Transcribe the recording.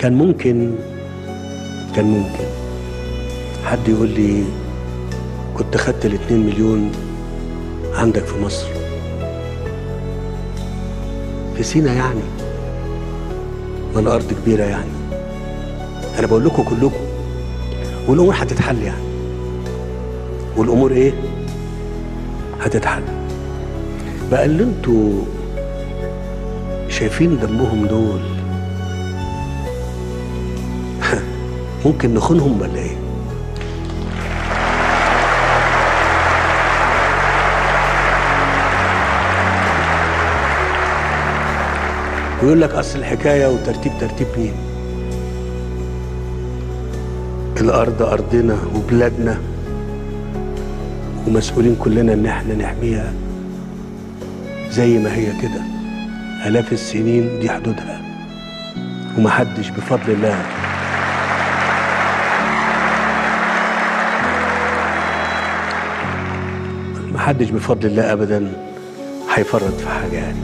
كان ممكن حد يقول لي كنت خدت ال2 مليون عندك في مصر، في سينا يعني، ما الارض كبيره يعني. انا بقول لكم كلكم، والامور هتتحل يعني، والامور ايه هتتحل. بقى اللي انتوا شايفين دمهم دول ممكن نخونهم ولا ايه؟ ويقول لك اصل الحكايه ترتيب مين؟ الارض ارضنا وبلادنا، ومسؤولين كلنا ان احنا نحميها زي ما هي كده. آلاف السنين دي حدودها، ومحدش بفضل الله ابدا هيفرط في حاجه يعني.